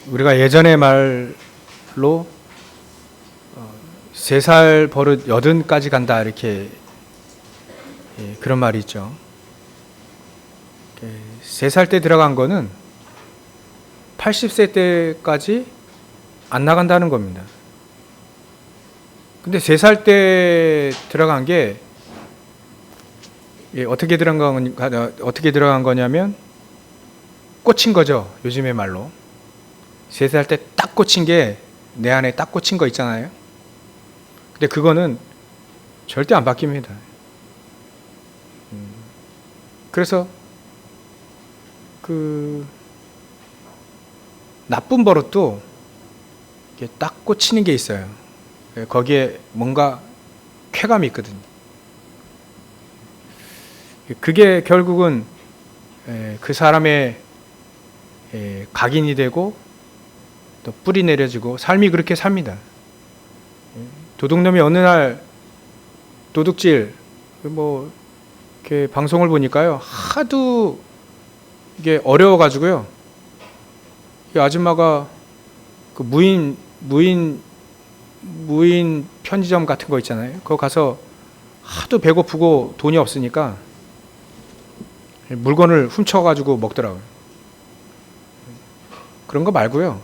우리가 예전의 말로 3살 버릇 80까지 간다 이렇게 그런 말이 있죠. 3살 때 들어간 거는 80세 때까지 안 나간다는 겁니다. 근데 3살 때 들어간 게 어떻게 들어간 거냐면 꽂힌 거죠. 요즘의 말로. 3살 때 딱 꽂힌 게 내 안에 딱 꽂힌 거 있잖아요. 근데 그거는 절대 안 바뀝니다. 그래서 그 나쁜 버릇도 이렇게 딱 꽂히는 게 있어요. 거기에 뭔가 쾌감이 있거든요. 그게 결국은 그 사람의 각인이 되고 또 뿌리 내려지고 삶이 그렇게 삽니다. 도둑놈이 어느 날 도둑질 이렇게 방송을 보니까요, 하도 이게 어려워가지고요, 이 아줌마가 그 무인 편의점 같은 거 있잖아요. 그거 가서 하도 배고프고 돈이 없으니까 물건을 훔쳐가지고 먹더라고요. 그런 거 말고요,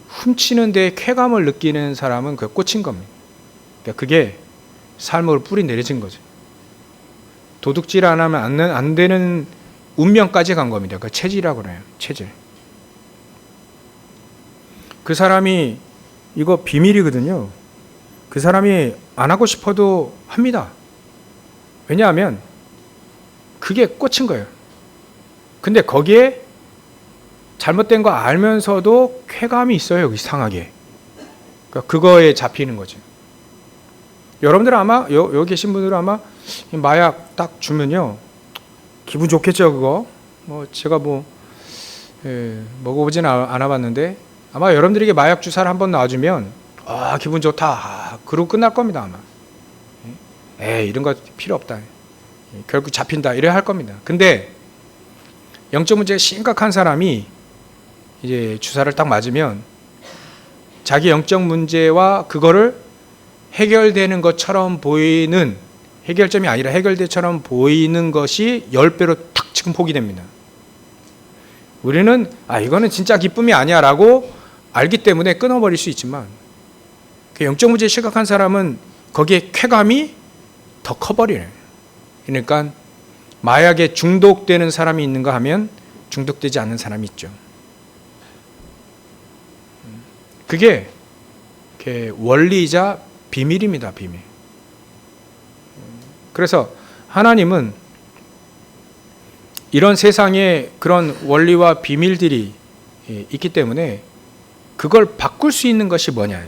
훔치는 데 쾌감을 느끼는 사람은 그게 꽂힌 겁니다. 그러니까 그게 삶으로 뿌리 내려진 거죠. 도둑질 안 하면 안 되는 운명까지 간 겁니다. 그 체질이라고 그래요. 체질. 그 사람이, 이거 비밀이거든요. 그 사람이 안 하고 싶어도 합니다. 왜냐하면 그게 꽂힌 거예요. 근데 거기에 잘못된 거 알면서도 쾌감이 있어요. 이상하게. 그러니까 그거에 잡히는 거죠. 여러분들 아마 여기 계신 분들은 아마 마약 딱 주면요, 기분 좋겠죠. 그거 제가 먹어보진 않아봤는데 아마 여러분들에게 마약 주사를 한번 놔주면 기분 좋다 그러고 끝날 겁니다. 아마 이런 거 필요 없다, 결국 잡힌다 이래 할 겁니다. 근데 영적 문제가 심각한 사람이 이제 주사를 딱 맞으면 자기 영적 문제와 그거를 해결되는 것처럼 보이는, 해결점이 아니라 해결대처럼 보이는 것이 10배로 탁 지금 포기됩니다. 우리는 이거는 진짜 기쁨이 아니야 라고 알기 때문에 끊어버릴 수 있지만, 그 영적 문제에 심각한 사람은 거기에 쾌감이 더 커버리네. 그러니까 마약에 중독되는 사람이 있는가 하면 중독되지 않는 사람이 있죠. 그게 원리이자 비밀입니다. 비밀. 그래서 하나님은 이런 세상에 그런 원리와 비밀들이 있기 때문에 그걸 바꿀 수 있는 것이 뭐냐.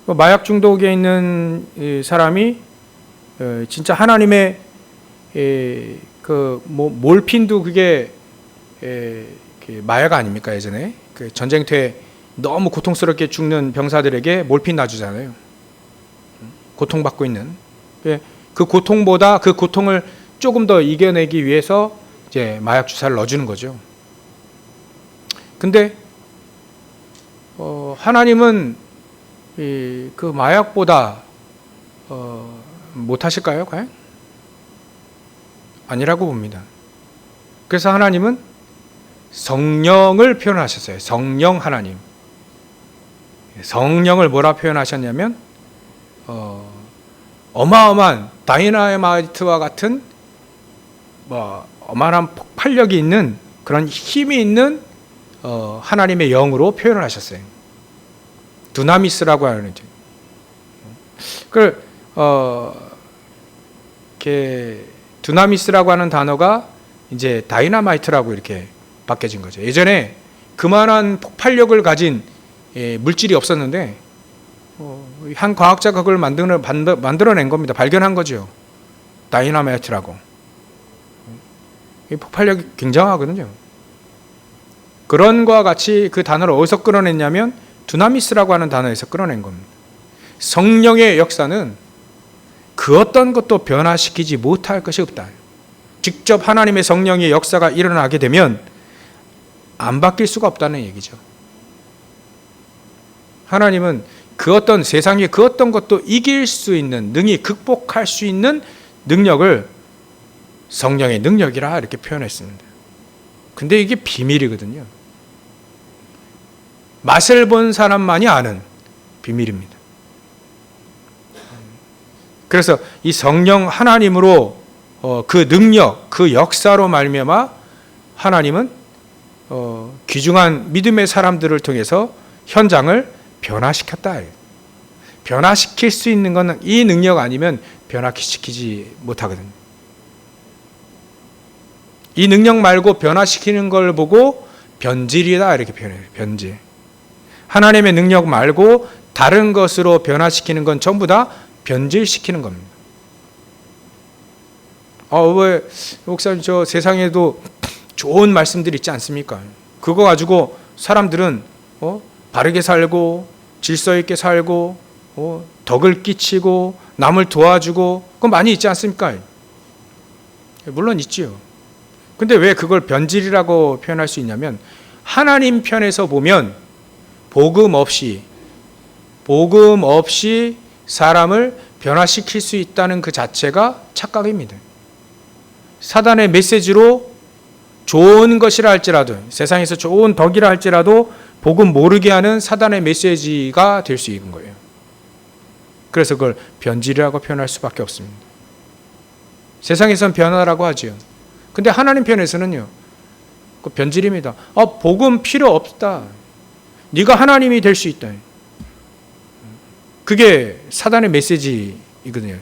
마약 중독에 있는 사람이 진짜 하나님의 몰핀도 그게 마약 아닙니까? 예전에 그 전쟁터에 너무 고통스럽게 죽는 병사들에게 몰핀 놔주잖아요. 고통받고 있는 그 고통보다 그 고통을 조금 더 이겨내기 위해서 이제 마약 주사를 넣어주는 거죠. 근데 하나님은 그 마약보다 못하실까요? 과연? 아니라고 봅니다. 그래서 하나님은 성령을 표현하셨어요. 성령 하나님. 성령을 뭐라 표현하셨냐면 어마어마한 다이나마이트와 같은 어마어마한 폭발력이 있는 그런 힘이 있는 하나님의 영으로 표현을 하셨어요. 두나미스라고 하는 거죠. 두나미스라고 하는 단어가 이제 다이나마이트라고 이렇게 바뀌어진 거죠. 예전에 그만한 폭발력을 가진 물질이 없었는데 한 과학자가 그걸 만들어낸 겁니다. 발견한 거죠. 다이나마이트라고. 폭발력이 굉장하거든요. 그런 거와 같이 그 단어를 어디서 끌어냈냐면 두나미스라고 하는 단어에서 끌어낸 겁니다. 성령의 역사는 그 어떤 것도 변화시키지 못할 것이 없다. 직접 하나님의 성령의 역사가 일어나게 되면 안 바뀔 수가 없다는 얘기죠. 하나님은 그 어떤 세상의 그 어떤 것도 이길 수 있는, 능히 극복할 수 있는 능력을 성령의 능력이라 이렇게 표현했습니다. 근데 이게 비밀이거든요. 맛을 본 사람만이 아는 비밀입니다. 그래서 이 성령 하나님으로 그 능력, 그 역사로 말미암아 하나님은 귀중한 믿음의 사람들을 통해서 현장을 변화시켰다. 변화시킬 수 있는 건 이 능력 아니면 변화시키지 못하거든요. 이 능력 말고 변화시키는 걸 보고 변질이다 이렇게 표현해요. 변질. 하나님의 능력 말고 다른 것으로 변화시키는 건 전부 다 변질시키는 겁니다. 왜 목사님 저 세상에도 좋은 말씀들 있지 않습니까? 그거 가지고 사람들은 바르게 살고 질서 있게 살고 덕을 끼치고 남을 도와주고 그거 많이 있지 않습니까? 물론 있지요. 근데 왜 그걸 변질이라고 표현할 수 있냐면 하나님 편에서 보면 복음 없이 사람을 변화시킬 수 있다는 그 자체가 착각입니다. 사단의 메시지로 좋은 것이라 할지라도 세상에서 좋은 덕이라 할지라도 복음 모르게 하는 사단의 메시지가 될 수 있는 거예요. 그래서 그걸 변질이라고 표현할 수밖에 없습니다. 세상에선 변화라고 하죠. 근데 하나님 편에서는요, 그 변질입니다. 복음 필요 없다. 네가 하나님이 될 수 있다. 그게 사단의 메시지이거든요.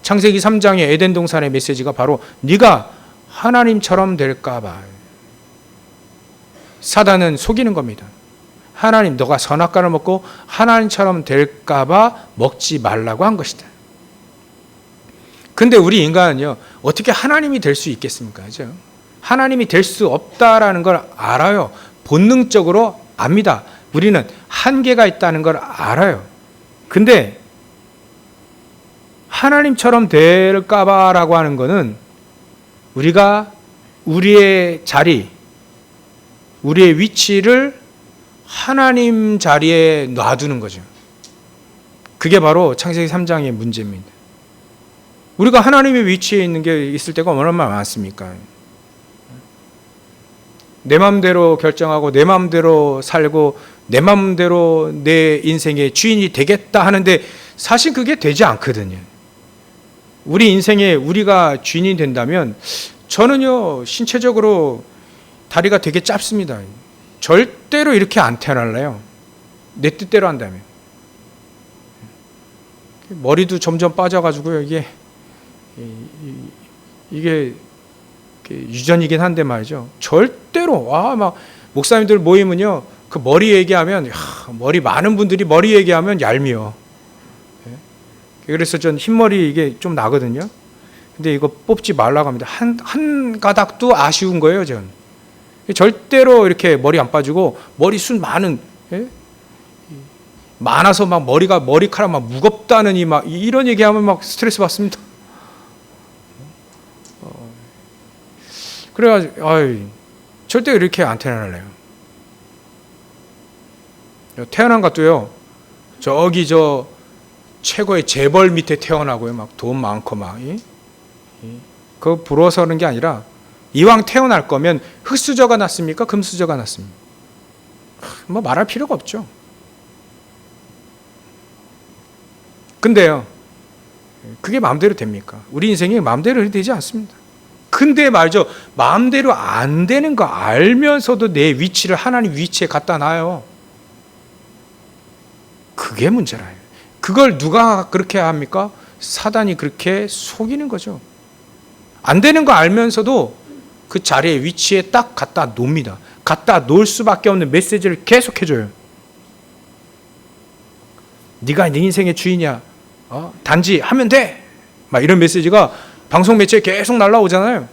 창세기 3장의 에덴 동산의 메시지가 바로 네가 하나님처럼 될까 봐. 사단은 속이는 겁니다. 하나님, 너가 선악과를 먹고 하나님처럼 될까 봐 먹지 말라고 한 것이다. 근데 우리 인간은요, 어떻게 하나님이 될 수 있겠습니까? 그죠? 하나님이 될 수 없다라는 걸 알아요. 본능적으로 압니다. 우리는 한계가 있다는 걸 알아요. 근데 하나님처럼 될까 봐라고 하는 거는 우리가 우리의 자리, 우리의 위치를 하나님 자리에 놔두는 거죠. 그게 바로 창세기 3장의 문제입니다. 우리가 하나님의 위치에 있는 게 있을 때가 얼마나 많습니까? 내 마음대로 결정하고 내 마음대로 살고 내 마음대로 내 인생의 주인이 되겠다 하는데 사실 그게 되지 않거든요. 우리 인생에 우리가 주인이 된다면 저는요, 신체적으로 다리가 되게 짧습니다. 절대로 이렇게 안 태어날래요. 내 뜻대로 한다면. 머리도 점점 빠져가지고요, 이게 유전이긴 한데 말이죠. 절대로, 막 목사님들 모이면요, 그 머리 얘기하면, 머리 많은 분들이 머리 얘기하면 얄미워. 그래서 전 흰머리 이게 좀 나거든요. 근데 이거 뽑지 말라고 합니다. 한 가닥도 아쉬운 거예요, 전. 절대로 이렇게 머리 안 빠지고 머리숱 많은, 많아서 막 머리카락 막 무겁다느니 막 이런 얘기하면 막 스트레스 받습니다. 그래가지고 절대 이렇게 안 태어날래요. 태어난 것도요, 저기 최고의 재벌 밑에 태어나고요, 막 돈 많고 막 그거 부러워서 그런 게 아니라 이왕 태어날 거면 흙수저가 낫습니까? 금수저가 낫습니까? 뭐 말할 필요가 없죠. 근데요, 그게 마음대로 됩니까? 우리 인생이 마음대로 되지 않습니다. 근데 말이죠, 마음대로 안 되는 거 알면서도 내 위치를 하나님 위치에 갖다 놔요. 그게 문제라요. 그걸 누가 그렇게 합니까? 사단이 그렇게 속이는 거죠. 안 되는 거 알면서도 그 자리에 위치에 딱 갖다 놓습니다. 갖다 놓을 수밖에 없는 메시지를 계속 해줘요. 네가 네 인생의 주인이야. 단지 하면 돼. 막 이런 메시지가 방송 매체에 계속 날라오잖아요.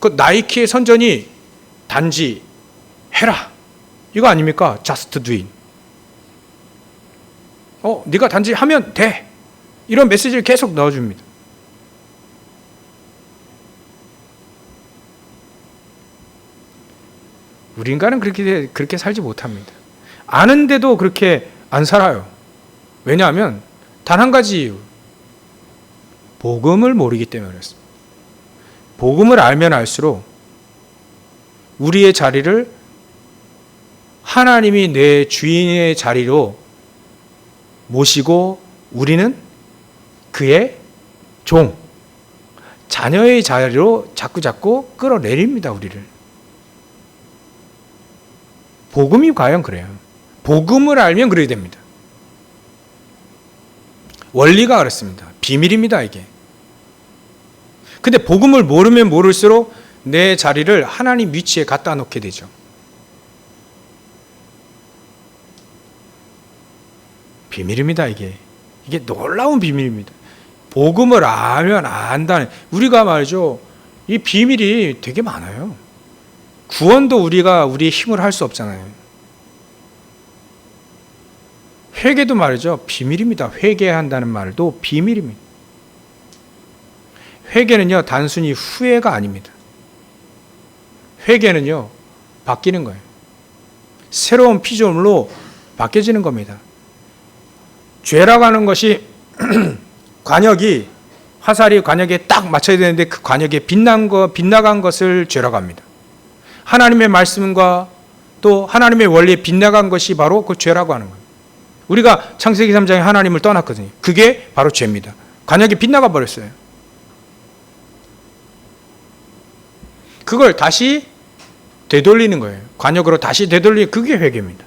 그 나이키의 선전이 단지 해라. 이거 아닙니까? Just do it. 네가 단지 하면 돼. 이런 메시지를 계속 넣어줍니다. 우리 인간은 그렇게 살지 못합니다. 아는데도 그렇게 안 살아요. 왜냐하면 단 한 가지 이유. 복음을 모르기 때문에 그렇습니다. 복음을 알면 알수록 우리의 자리를 하나님이 내 주인의 자리로 모시고 우리는 그의 종, 자녀의 자리로 자꾸 끌어내립니다, 우리를. 복음이 과연 그래요. 복음을 알면 그래야 됩니다. 원리가 그렇습니다. 비밀입니다, 이게. 근데 복음을 모르면 모를수록 내 자리를 하나님 위치에 갖다 놓게 되죠. 비밀입니다, 이게. 이게 놀라운 비밀입니다. 복음을 알면 안다는, 우리가 말이죠, 이 비밀이 되게 많아요. 구원도 우리가 우리의 힘을 할 수 없잖아요. 회개도 말이죠, 비밀입니다. 회개한다는 말도 비밀입니다. 회개는요, 단순히 후회가 아닙니다. 회개는요, 바뀌는 거예요. 새로운 피조물로 바뀌어지는 겁니다. 죄라고 하는 것이 관역이, 화살이 관역에 딱 맞춰야 되는데 그 관역에 빗나간 것을 죄라고 합니다. 하나님의 말씀과 또 하나님의 원리에 빗나간 것이 바로 그 죄라고 하는 거예요. 우리가 창세기 3장에 하나님을 떠났거든요. 그게 바로 죄입니다. 관역에 빗나가 버렸어요. 그걸 다시 되돌리는 거예요. 관역으로 다시 되돌리는, 그게 회개입니다.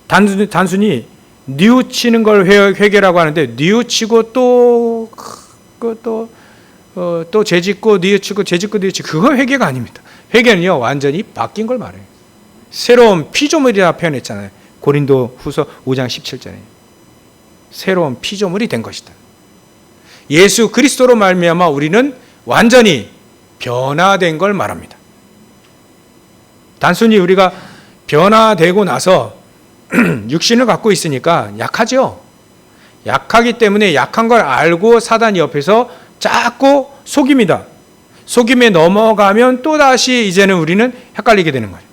단순히 뉘우치는 걸 회개라고 하는데, 뉘우치고 또 죄짓고 뉘우치고 죄짓고 뉘우치고, 그거 회개가 아닙니다. 회개는요, 완전히 바뀐 걸 말해요. 새로운 피조물이라 표현했잖아요. 고린도 후서 5장 17절에. 새로운 피조물이 된 것이다. 예수 그리스도로 말미암아 우리는 완전히 변화된 걸 말합니다. 단순히 우리가 변화되고 나서 육신을 갖고 있으니까 약하죠. 약하기 때문에 약한 걸 알고 사단이 옆에서 자꾸 속입니다. 속임에 넘어가면 또다시 이제는 우리는 헷갈리게 되는 거예요.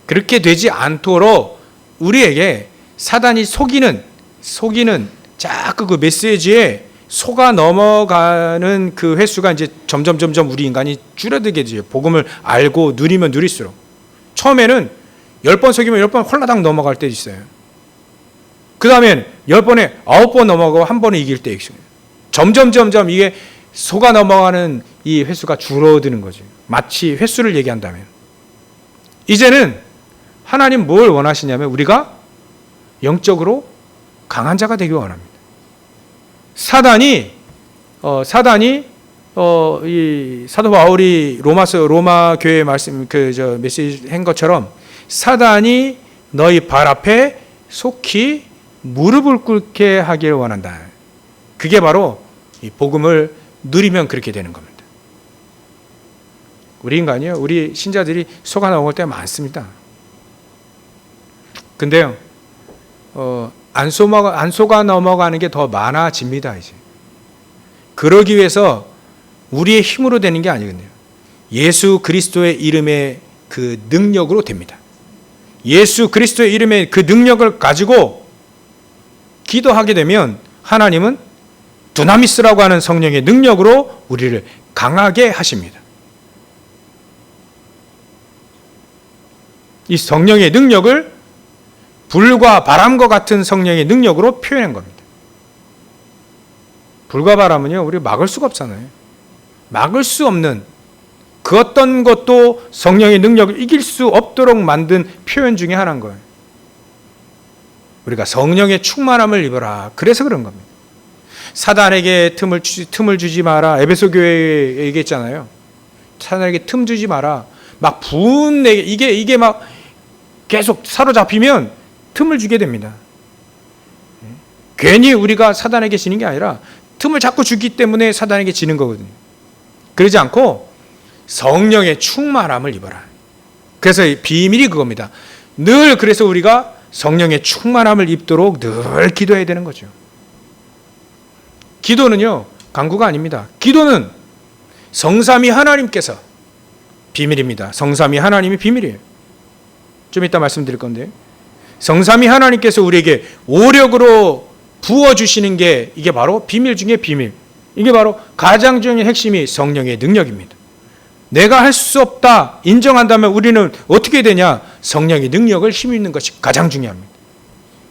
그렇게 되지 않도록 우리에게 사단이 속이는 자꾸 그 메시지에 속아 넘어가는 그 횟수가 이제 점점 우리 인간이 줄어들게 되죠. 복음을 알고 누리면 누릴수록. 처음에는 10번 속이면 10번 홀라당 넘어갈 때 있어요. 그 다음엔 10번에 9번 넘어가고 한 번에 이길 때 있어요. 점점 이게 속아 넘어가는 이 횟수가 줄어드는 거죠. 마치 횟수를 얘기한다면. 이제는 하나님 뭘 원하시냐면 우리가 영적으로 강한 자가 되기 원합니다. 사단이 이 사도 바울이 로마 교회 말씀 메시지 한 것처럼 사단이 너희 발 앞에 속히 무릎을 꿇게 하기를 원한다. 그게 바로 이 복음을 누리면 그렇게 되는 겁니다. 우리 인간이요, 우리 신자들이 속아 넘어갈 때가 많습니다. 근데요, 안 속아 넘어가는 게 더 많아집니다, 이제. 그러기 위해서 우리의 힘으로 되는 게 아니거든요. 예수 그리스도의 이름의 그 능력으로 됩니다. 예수 그리스도의 이름의 그 능력을 가지고 기도하게 되면 하나님은 두나미스라고 하는 성령의 능력으로 우리를 강하게 하십니다. 이 성령의 능력을 불과 바람과 같은 성령의 능력으로 표현한 겁니다. 불과 바람은요, 우리 막을 수가 없잖아요. 막을 수 없는 그 어떤 것도 성령의 능력을 이길 수 없도록 만든 표현 중에 하나인 거예요. 우리가 성령의 충만함을 입어라. 그래서 그런 겁니다. 사단에게 틈을 주지 마라. 에베소 교회에 얘기했잖아요. 사단에게 틈 주지 마라. 막 분내게 이게 막 계속 사로잡히면 틈을 주게 됩니다. 괜히 우리가 사단에게 지는 게 아니라 틈을 자꾸 주기 때문에 사단에게 지는 거거든요. 그러지 않고 성령의 충만함을 입어라. 그래서 비밀이 그겁니다. 늘 그래서 우리가 성령의 충만함을 입도록 늘 기도해야 되는 거죠. 기도는요, 강구가 아닙니다. 기도는 성삼위 하나님께서 비밀입니다. 성삼위 하나님이 비밀이에요. 좀 이따 말씀드릴 건데, 성삼위 하나님께서 우리에게 오력으로 부어주시는 게 이게 바로 비밀 중에 비밀. 이게 바로 가장 중요한 핵심이 성령의 능력입니다. 내가 할 수 없다 인정한다면 우리는 어떻게 되냐? 성령의 능력을 힘입는 것이 가장 중요합니다.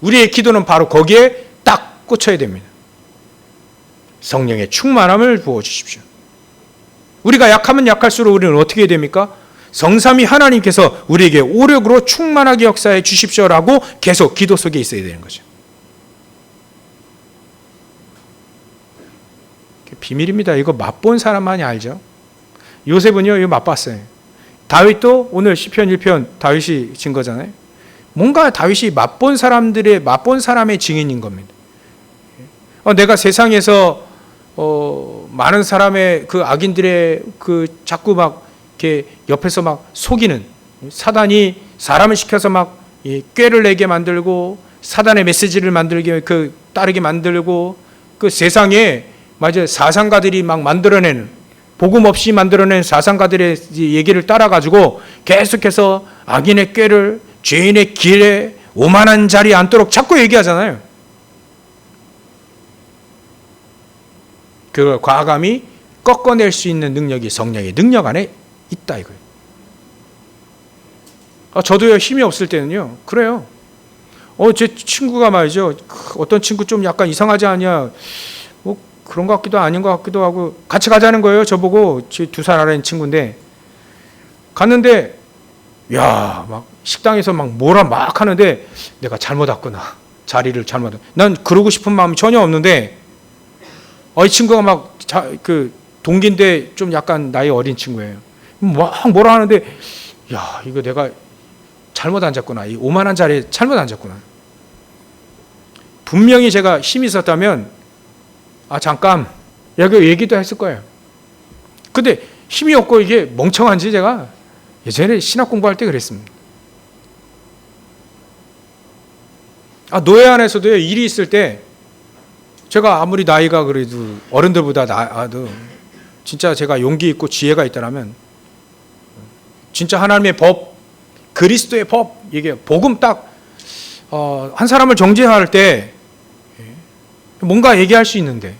우리의 기도는 바로 거기에 딱 꽂혀야 됩니다. 성령의 충만함을 부어주십시오. 우리가 약하면 약할수록 우리는 어떻게 됩니까? 성삼위 하나님께서 우리에게 오력으로 충만하게 역사해 주십시오라고 계속 기도 속에 있어야 되는 거죠. 비밀입니다. 이거 맛본 사람만이 알죠. 요셉은요, 이거 맛봤어요. 다윗도 오늘 시편 1편 다윗이 진 거잖아요. 뭔가 다윗이 맛본 사람의 증인인 겁니다. 내가 세상에서 많은 사람의 그 악인들의 그 자꾸 막 이렇게 옆에서 막 속이는, 사단이 사람을 시켜서 막 꾀를 내게 만들고 사단의 메시지를 따르게 만들고 그 세상에 맞아요. 사상가들이 막 만들어내는, 복음 없이 만들어낸 사상가들의 얘기를 따라가지고 계속해서 악인의 꾀를, 죄인의 길에 오만한 자리에 앉도록 자꾸 얘기하잖아요. 그걸 과감히 꺾어낼 수 있는 능력이 성령의 능력 안에 있다 이거예요. 저도요, 힘이 없을 때는요, 그래요. 제 친구가 말이죠, 어떤 친구 좀 약간 이상하지 않냐, 그런 것 같기도 아닌 것 같기도 하고 같이 가자는 거예요. 저보고, 제 2살 아래인 친구인데 갔는데 막 식당에서 막 뭐라 막 하는데 내가 잘못 왔구나. 자리를 잘못 왔구나. 난 그러고 싶은 마음이 전혀 없는데 이 친구가 막 그 동기인데 좀 약간 나이 어린 친구예요. 막 뭐라 하는데 이거 내가 잘못 앉았구나. 이 오만한 자리에 잘못 앉았구나. 분명히 제가 힘이 있었다면 잠깐 여기 얘기도 했을 거예요. 근데 힘이 없고 이게 멍청한지 제가 예전에 신학 공부할 때 그랬습니다. 노예 안에서도 일이 있을 때 제가 아무리 나이가 그래도 어른들보다 나아도 진짜 제가 용기 있고 지혜가 있다면 진짜 하나님의 법, 그리스도의 법, 이게 복음 딱 한 사람을 정죄할 때 뭔가 얘기할 수 있는데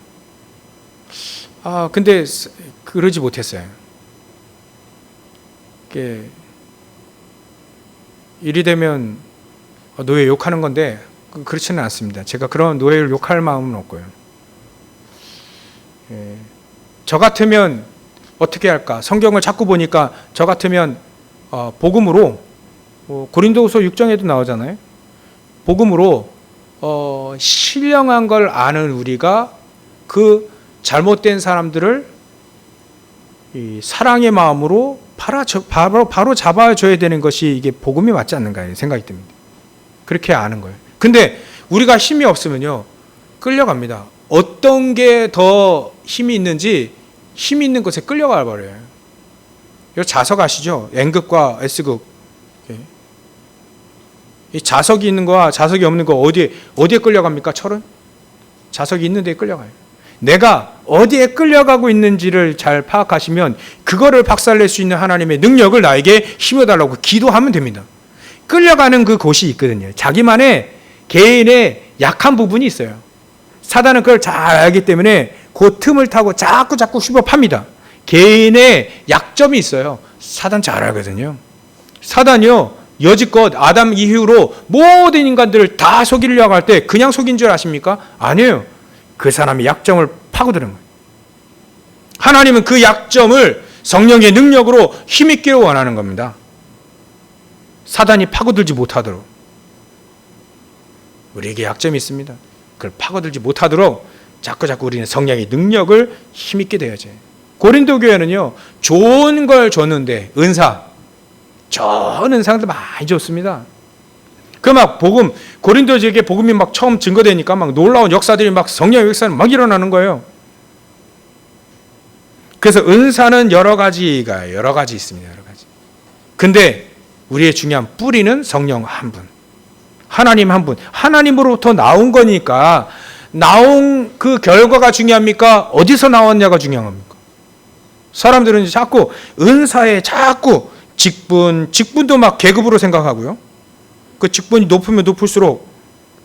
근데 그러지 못했어요. 일이 되면 노예 욕하는 건데 그렇지는 않습니다. 제가 그런 노예를 욕할 마음은 없고요. 저 같으면 어떻게 할까? 성경을 자꾸 보니까 저 같으면 복음으로 고린도후서 6장에도 나오잖아요. 복음으로 신령한 걸 아는 우리가 그 잘못된 사람들을 이 사랑의 마음으로 바로 잡아줘야 되는 것이 이게 복음이 맞지 않는가 생각이 듭니다. 그렇게 아는 거예요. 근데 우리가 힘이 없으면요, 끌려갑니다. 어떤 게 더 힘이 있는지 힘이 있는 것에 끌려가 버려요. 이거 자석 아시죠? N극과 S극. 이 자석이 있는 거와 자석이 없는 거 어디에 끌려갑니까? 철은? 자석이 있는 데에 끌려가요. 내가 어디에 끌려가고 있는지를 잘 파악하시면 그거를 박살낼 수 있는 하나님의 능력을 나에게 힘어달라고 기도하면 됩니다. 끌려가는 그 곳이 있거든요. 자기만의 개인의 약한 부분이 있어요. 사단은 그걸 잘 알기 때문에 그 틈을 타고 자꾸 휘버 팝니다. 개인의 약점이 있어요. 사단 잘 알거든요. 사단이요, 여지껏 아담 이후로 모든 인간들을 다 속이려고 할 때 그냥 속인 줄 아십니까? 아니에요. 그 사람의 약점을 파고드는 거예요. 하나님은 그 약점을 성령의 능력으로 힘있기를 원하는 겁니다. 사단이 파고들지 못하도록. 우리에게 약점이 있습니다. 그걸 파고들지 못하도록 자꾸 우리는 성령의 능력을 힘있게 되어야죠. 고린도 교회는요, 좋은 걸 줬는데, 좋은 은사들 많이 줬습니다. 그 막 복음, 고린도 지역에 복음이 막 처음 증거되니까 막 놀라운 역사들이 막 성령의 역사는 막 일어나는 거예요. 그래서 은사는 여러 가지 있습니다. 여러 가지. 근데 우리의 중요한 뿌리는 성령 한 분. 하나님 한 분. 하나님으로부터 나온 거니까 나온 그 결과가 중요합니까? 어디서 나왔냐가 중요한 겁니까? 사람들은 자꾸 은사에 자꾸 직분도 막 계급으로 생각하고요. 그 직분이 높으면 높을수록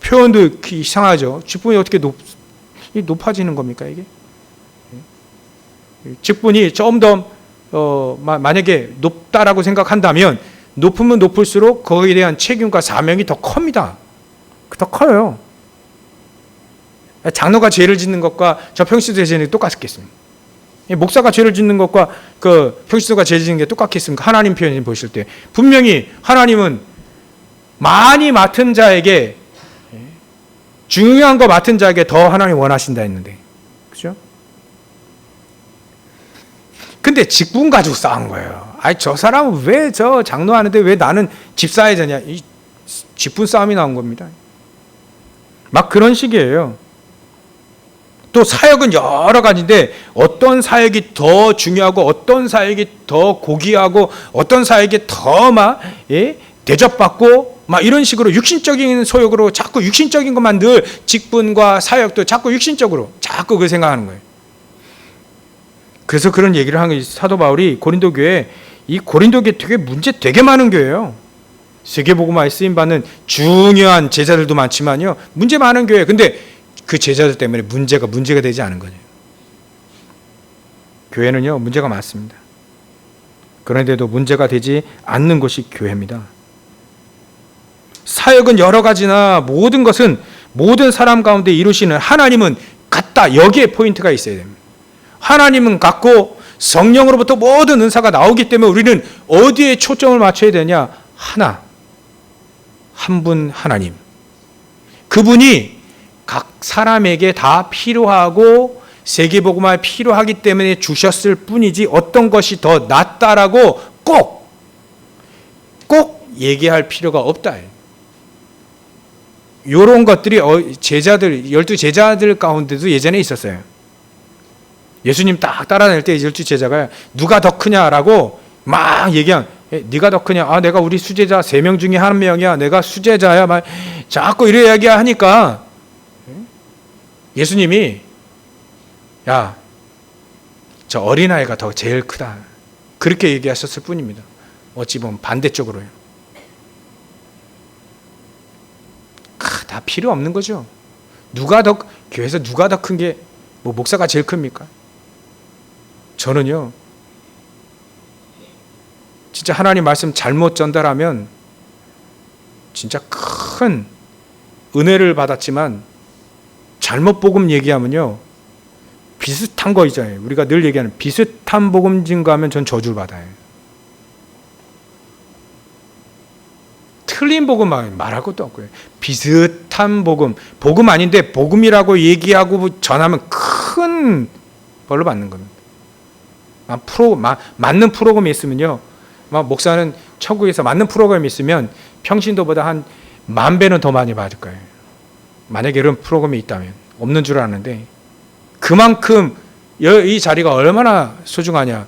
표현도 이상하죠. 직분이 어떻게 높아지는 겁니까, 이게? 직분이 좀 더 만약에 높다라고 생각한다면 높으면 높을수록 거기에 대한 책임과 사명이 더 큽니다. 더 커요. 장로가 죄를 짓는 것과 저 평신도의 죄는 똑같겠습니다. 목사가 죄를 짓는 것과 그 평신도가 죄 짓는 게 똑같겠습니까? 하나님 표현을 보실 때 분명히 하나님은 많이 맡은 자에게, 중요한 거 맡은 자에게 더 하나님 원하신다 했는데, 그죠? 근데 직분 가지고 싸운 거예요. 아니, 저 사람은 왜 저 장로하는데 왜 나는 집사야 되냐? 이 직분 싸움이 나온 겁니다. 막 그런 식이에요. 또 사역은 여러 가지인데 어떤 사역이 더 중요하고 어떤 사역이 더 고귀하고 어떤 사역이 더 막 대접받고 막 이런 식으로 육신적인 소욕으로 자꾸 육신적인 것만 늘 직분과 사역도 자꾸 육신적으로 자꾸 그 생각하는 거예요. 그래서 그런 얘기를 한 거예요. 사도 바울이 고린도 교회, 이 고린도 교회 되게 문제 되게 많은 교회예요. 세계복음화에 쓰임 받는 중요한 제자들도 많지만요, 문제 많은 교회. 근데 그 제자들 때문에 문제가 되지 않은 거예요. 교회는요, 문제가 많습니다. 그런데도 문제가 되지 않는 것이 교회입니다. 사역은 여러 가지나 모든 것은 모든 사람 가운데 이루시는 하나님은 같다. 여기에 포인트가 있어야 됩니다. 하나님은 같고 성령으로부터 모든 은사가 나오기 때문에 우리는 어디에 초점을 맞춰야 되냐? 하나, 한 분 하나님. 그분이 각 사람에게 다 필요하고 세계복음화에 필요하기 때문에 주셨을 뿐이지 어떤 것이 더 낫다라고 꼭 얘기할 필요가 없다. 이런 것들이 제자들, 12제자들 가운데도 예전에 있었어요. 예수님 딱 따라다닐 때 12제자가 누가 더 크냐라고 막 얘기한, 네가 더 크냐? 아, 내가 우리 수제자 3명 중에 1명이야. 내가 수제자야. 막 자꾸 이래 이야기하니까 예수님이, 야, 저 어린아이가 더 제일 크다. 그렇게 얘기하셨을 뿐입니다. 어찌 보면 반대쪽으로요. 다 필요 없는 거죠. 교회에서 누가 더 큰 게, 목사가 제일 큽니까? 저는요, 진짜 하나님 말씀 잘못 전달하면 진짜 큰 은혜를 받았지만 잘못 복음 얘기하면요, 비슷한 거 있잖아요. 우리가 늘 얘기하는 비슷한 복음 증거하면 전 저주를 받아요. 틀린 복음 말할 것도 없고요. 비슷한 복음 아닌데 복음이라고 얘기하고 전하면 큰 벌을 받는 겁니다. 맞는 프로그램이 있으면요, 목사는 천국에서 맞는 프로그램이 있으면 평신도보다 한 10,000배는 더 많이 받을 거예요. 만약에 이런 프로그램이 있다면. 없는 줄 아는데 그만큼 이 자리가 얼마나 소중하냐.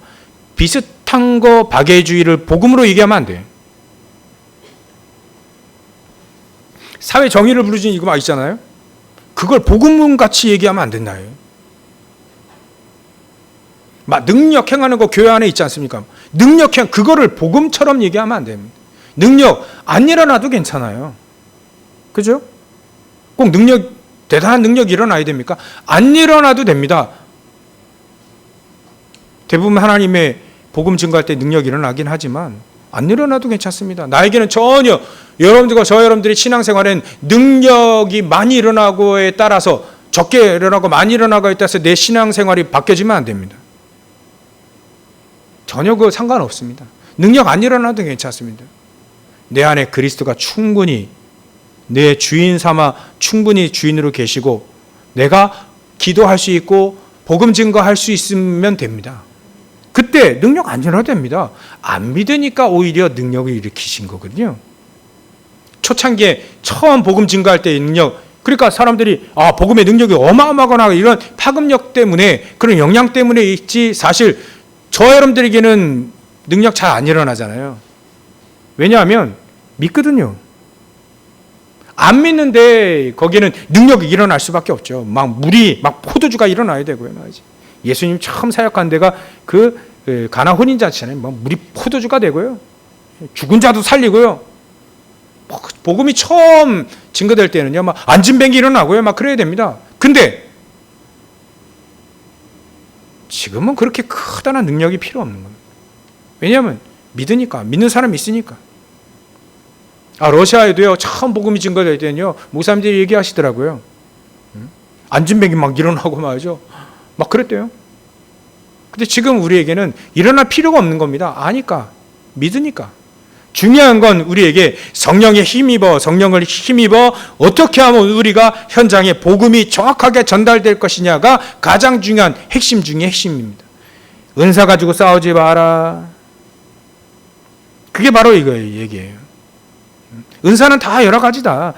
비슷한 거 박애주의를 복음으로 얘기하면 안 돼요. 사회 정의를 부르짖는 이거 막 있잖아요. 그걸 복음같이 얘기하면 안 된다요. 능력 행하는 거 교회 안에 있지 않습니까? 그거를 복음처럼 얘기하면 안 됩니다. 능력 안 일어나도 괜찮아요. 그죠? 꼭 대단한 능력이 일어나야 됩니까? 안 일어나도 됩니다. 대부분 하나님의 복음 증거할 때 능력이 일어나긴 하지만 안 일어나도 괜찮습니다. 나에게는 전혀 여러분들과 여러분들의 신앙생활엔 능력이 많이 일어나고에 따라서 적게 일어나고 많이 일어나고에 따라서 내 신앙생활이 바뀌어지면 안 됩니다. 전혀 그거 상관없습니다. 능력 안 일어나도 괜찮습니다. 내 안에 그리스도가 충분히 내 주인 삼아 충분히 주인으로 계시고 내가 기도할 수 있고 복음 증거할 수 있으면 됩니다. 그때 능력 안 일어나도 됩니다. 안 믿으니까 오히려 능력을 일으키신 거거든요. 초창기에 처음 복음 증거할 때의 능력, 그러니까 사람들이 복음의 능력이 어마어마하거나 이런 파급력 때문에 그런 영향 때문에 있지, 사실 여러분들에게는 능력 잘 안 일어나잖아요. 왜냐하면 믿거든요. 안 믿는데 거기에는 능력이 일어날 수밖에 없죠. 막 포도주가 일어나야 되고요. 예수님 처음 사역한 데가 그 가나 혼인잔치잖아요. 막 물이 포도주가 되고요. 죽은 자도 살리고요. 복음이 처음 증거될 때는요, 막 안진뱅이 일어나고요. 막 그래야 됩니다. 근데 지금은 그렇게 크다란 능력이 필요 없는 겁니다. 왜냐하면 믿으니까, 믿는 사람이 있으니까. 러시아에도요, 처음 복음이 증거될 때는요, 목사님들이 얘기하시더라고요. 안진뱅이 막 일어나고 말이죠. 막 그랬대요. 근데 지금 우리에게는 일어날 필요가 없는 겁니다. 아니까, 믿으니까. 중요한 건 우리에게 성령에 힘입어, 성령을 힘입어 어떻게 하면 우리가 현장에 복음이 정확하게 전달될 것이냐가 가장 중요한 핵심 중에 핵심입니다. 은사 가지고 싸우지 마라. 그게 바로 이거예요, 얘기예요. 은사는 다 여러 가지다.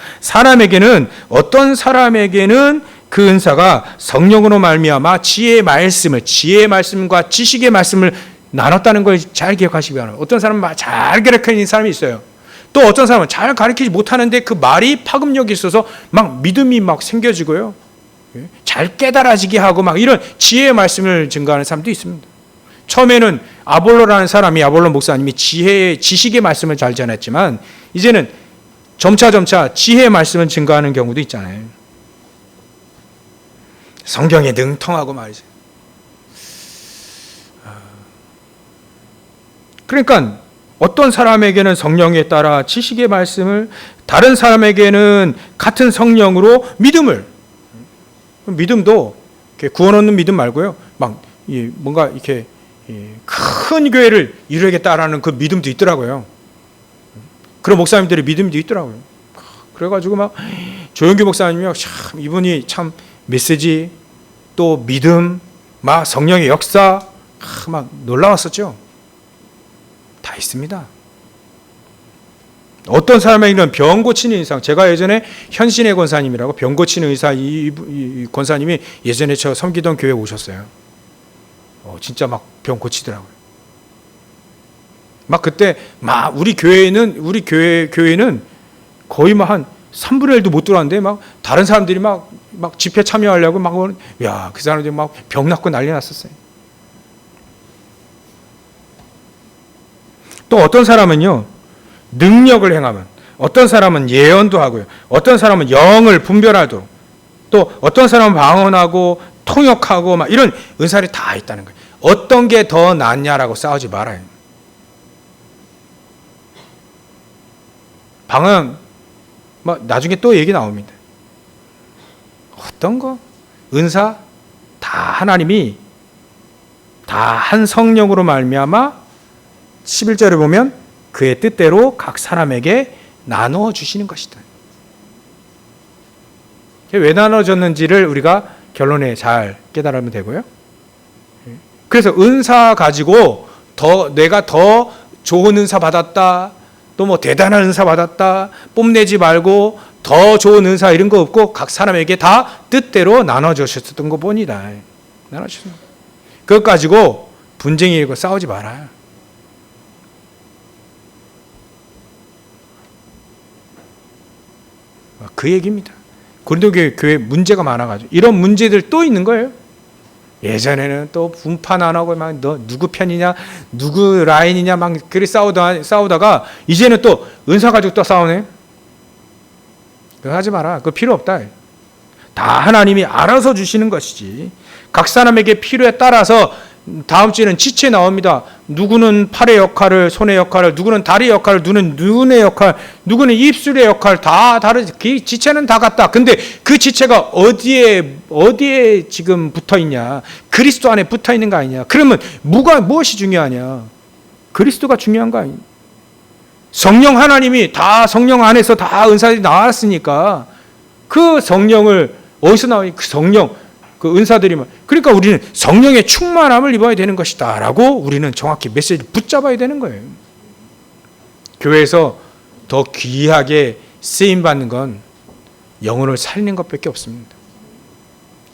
어떤 사람에게는 그 은사가 성령으로 말미암아 지혜의 말씀과 지식의 말씀을 나눴다는 걸 잘 기억하시기 바랍니다. 어떤 사람은 잘 가르치는 사람이 있어요. 또 어떤 사람은 잘 가르치지 못하는데 그 말이 파급력이 있어서 막 믿음이 막 생겨지고요. 잘 깨달아지게 하고 막 이런 지혜의 말씀을 증거하는 사람도 있습니다. 처음에는 아볼로 목사님이 지식의 말씀을 잘 전했지만 이제는 점차 지혜의 말씀을 증거하는 경우도 있잖아요. 성경에 능통하고 말이죠. 그러니까 어떤 사람에게는 성령에 따라 지식의 말씀을, 다른 사람에게는 같은 성령으로 믿음도 구원 얻는 믿음 말고요. 막 뭔가 이렇게 큰 교회를 이루겠다라는 그 믿음도 있더라고요. 그런 목사님들의 믿음도 있더라고요. 그래가지고 막 조영규 목사님이 참 이분이 참 메시지 또 믿음 막 성령의 역사 막 놀라웠었죠. 다 있습니다. 어떤 사람에게는 병 고치는 의사, 제가 예전에 현신의 권사님이라고 병 고치는 의사 이 권사님이 예전에 저 섬기던 교회에 오셨어요. 진짜 막 병 고치더라고요. 막 그때 막 우리 교회는 거의 막 한 3분의 1도 못 들어왔는데 막 다른 사람들이 막 집회 참여하려고 그 사람들이 막 병 낫고 난리 났었어요. 또 어떤 사람은요, 능력을 행하면, 어떤 사람은 예언도 하고요, 어떤 사람은 영을 분별하도록, 또 어떤 사람은 방언하고 통역하고 막 이런 은사들이 다 있다는 거예요. 어떤 게 더 낫냐라고 싸우지 말아요. 방언, 나중에 또 얘기 나옵니다. 어떤 거? 은사? 다 하나님이 다 한 성령으로 말미암아 11절에 보면 그의 뜻대로 각 사람에게 나누어 주시는 것이다. 왜 나눠졌는지를 우리가 결론에 잘 깨달으면 되고요. 그래서 은사 가지고 내가 더 좋은 은사 받았다, 또 대단한 은사 받았다, 뽐내지 말고 더 좋은 은사 이런 거 없고 각 사람에게 다 뜻대로 나눠 주셨던 거 봅니다. 나눠 주셨던 거. 그것 가지고 분쟁이 일고 싸우지 말아요. 그 얘기입니다. 고린도 교회 문제가 많아가지고 이런 문제들 또 있는 거예요. 예전에는 또 분판 안 하고 막 너 누구 편이냐, 누구 라인이냐 막 그리 싸우다가 이제는 또 은사 가지고 또 싸우네. 그거 하지 마라. 그거 필요 없다. 다 하나님이 알아서 주시는 것이지. 각 사람에게 필요에 따라서 다음 주에는 지체 나옵니다. 누구는 팔의 역할을, 손의 역할을, 누구는 다리 역할을, 누구는 눈의 역할, 누구는 입술의 역할 다 다르지. 그 지체는 다 같다. 근데 그 지체가 어디에 지금 붙어 있냐? 그리스도 안에 붙어 있는 거 아니냐? 그러면 무엇이 중요하냐? 그리스도가 중요한 거 아니냐? 성령 하나님이 다 성령 안에서 다 은사들이 나왔으니까 그 성령을 어디서 나오니? 그 성령 그 은사들이면, 그러니까 우리는 성령의 충만함을 입어야 되는 것이다 라고 우리는 정확히 메시지를 붙잡아야 되는 거예요. 교회에서 더 귀하게 쓰임받는 건 영혼을 살리는 것밖에 없습니다.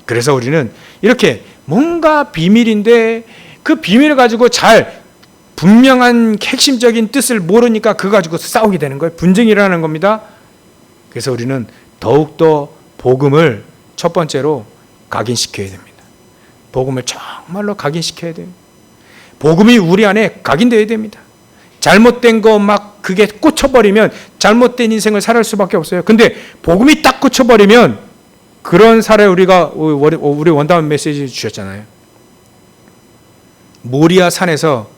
그래서 우리는 이렇게 뭔가 비밀인데 그 비밀을 가지고 잘 분명한 핵심적인 뜻을 모르니까 그거 가지고 싸우게 되는 거예요. 분쟁이 일어나는 겁니다. 그래서 우리는 더욱더 복음을 첫 번째로 각인시켜야 됩니다. 복음을 정말로 각인시켜야 돼요. 복음이 우리 안에 각인되어야 됩니다. 잘못된 거 막 그게 꽂혀버리면 잘못된 인생을 살아갈 수밖에 없어요. 근데 복음이 딱 꽂혀버리면 그런 사례 우리가 우리 원다운 메시지 주셨잖아요. 모리아 산에서